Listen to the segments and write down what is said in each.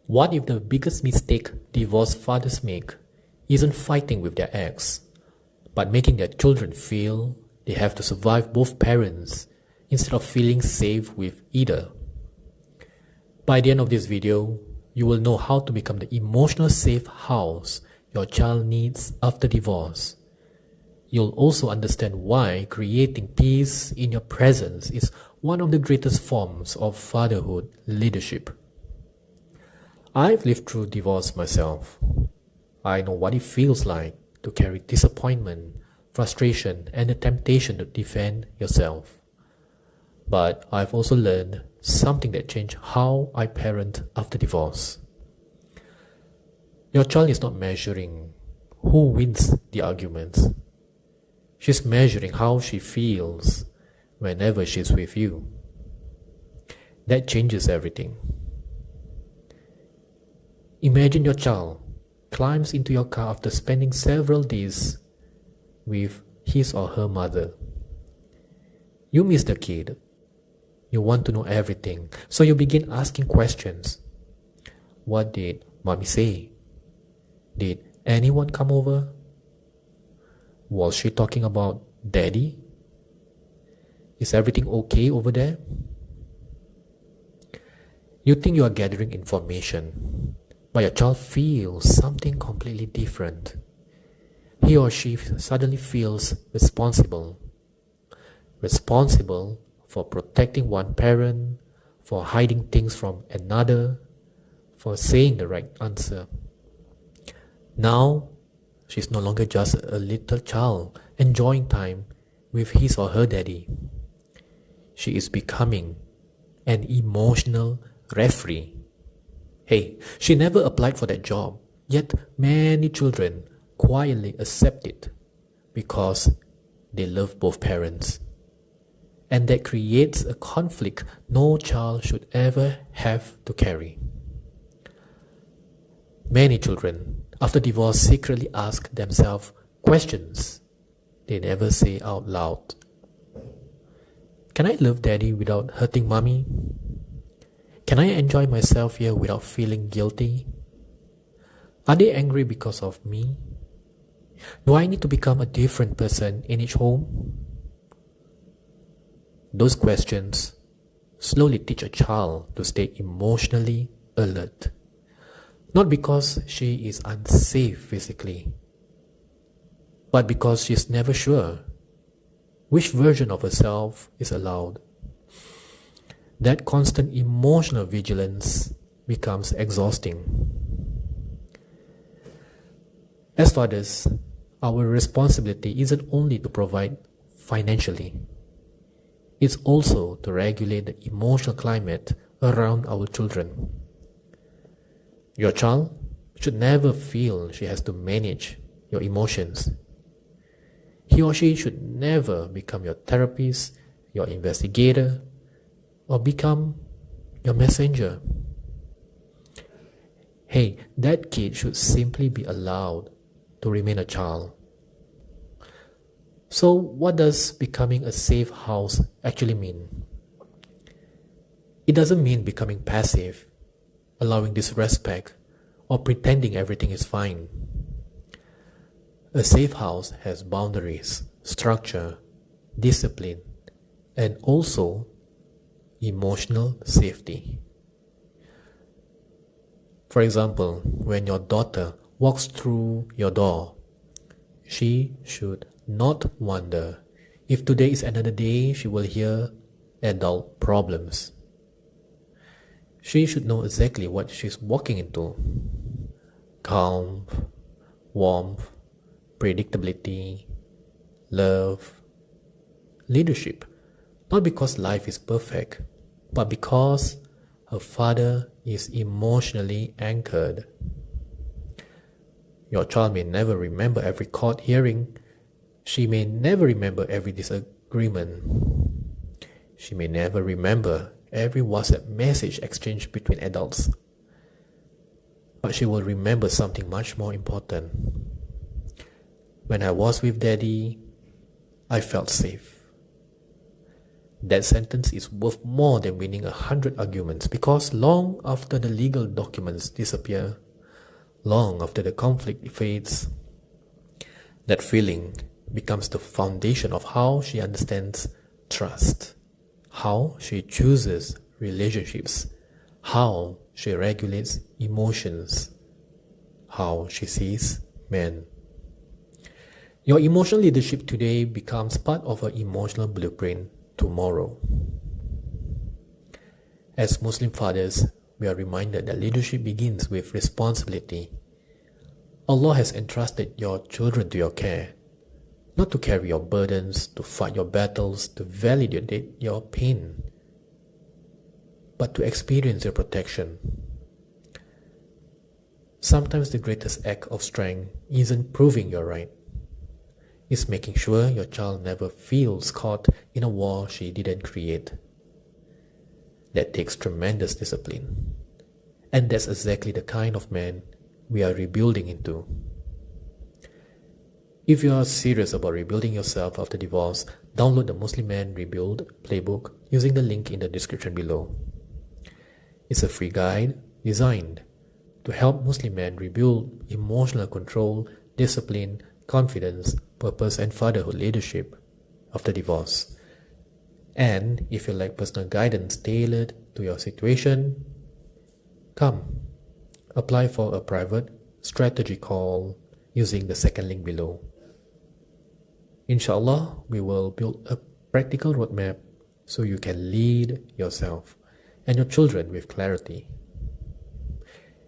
What if the biggest mistake divorced fathers make isn't fighting with their ex, but making their children feel they have to survive both parents instead of feeling safe with either? By the end of this video, you will know how to become the emotional safe house your child needs after divorce. You'll also understand why creating peace in your presence is one of the greatest forms of fatherhood leadership. I've lived through divorce myself. I know what it feels like to carry disappointment, frustration, and the temptation to defend yourself. But I've also learned something that changed how I parent after divorce. Your child is not measuring who wins the arguments. She's measuring how she feels whenever she's with you. That changes everything. Imagine your child climbs into your car after spending several days with his or her mother. You miss the kid. You want to know everything, so you begin asking questions. What did mommy say? Did anyone come over? Was she talking about daddy? Is everything okay over there? You think you are gathering information, but your child feels something completely different. He or she suddenly feels responsible for protecting one parent, for hiding things from another, for saying the right answer. Now, she's no longer just a little child enjoying time with his or her daddy. She is becoming an emotional referee. Hey, she never applied for that job, yet many children quietly accept it because they love both parents. And that creates a conflict no child should ever have to carry. Many children, after divorce, secretly ask themselves questions they never say out loud. Can I love daddy without hurting mommy? Can I enjoy myself here without feeling guilty? Are they angry because of me? Do I need to become a different person in each home? Those questions slowly teach a child to stay emotionally alert. Not because she is unsafe physically, but because she's never sure which version of herself is allowed. That constant emotional vigilance becomes exhausting. As fathers, our responsibility isn't only to provide financially. It's also to regulate the emotional climate around our children. Your child should never feel she has to manage your emotions. He or she should never become your therapist, your investigator, or become your messenger. Hey, that kid should simply be allowed to remain a child. So what does becoming a safe house actually mean? It doesn't mean becoming passive, allowing disrespect, or pretending everything is fine. A safe house has boundaries, structure, discipline, and also emotional safety. For example, when your daughter walks through your door, she should not wonder if today is another day she will hear adult problems. She should know exactly what she's walking into. Calm, warmth, predictability, love, leadership. Not because life is perfect, but because her father is emotionally anchored. Your child may never remember every court hearing. She may never remember every disagreement. She may never remember every WhatsApp message exchanged between adults. But she will remember something much more important. When I was with daddy, I felt safe. That sentence is worth more than winning 100 arguments, because long after the legal documents disappear, long after the conflict fades, that feeling becomes the foundation of how she understands trust, how she chooses relationships, how she regulates emotions, how she sees men. Your emotional leadership today becomes part of her emotional blueprint tomorrow. As Muslim fathers, we are reminded that leadership begins with responsibility. Allah has entrusted your children to your care, not to carry your burdens, to fight your battles, to validate your pain, but to experience your protection. Sometimes the greatest act of strength isn't proving you're right. It's making sure your child never feels caught in a war she didn't create. That takes tremendous discipline. And that's exactly the kind of man we are rebuilding into. If you are serious about rebuilding yourself after divorce, download the Muslim Man Rebuild Playbook using the link in the description below. It's a free guide designed to help Muslim men rebuild emotional control, discipline, confidence, purpose, and fatherhood leadership after divorce. And if you like personal guidance tailored to your situation, come apply for a private strategy call using the second link below. Inshallah, we will build a practical roadmap so you can lead yourself and your children with clarity.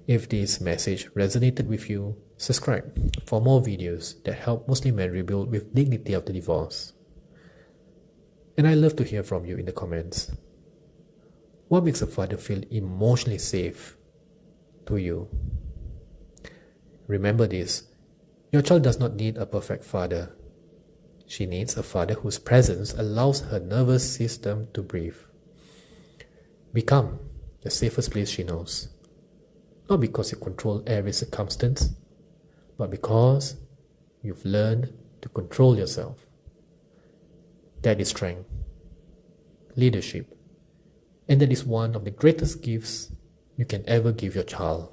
If this message resonated with you, subscribe for more videos that help Muslim men rebuild with dignity after divorce. And I love to hear from you in the comments. What makes a father feel emotionally safe to you? Remember this, your child does not need a perfect father. She needs a father whose presence allows her nervous system to breathe. Become the safest place she knows. Not because you control every circumstance, but because you've learned to control yourself. That is strength, leadership, and that is one of the greatest gifts you can ever give your child.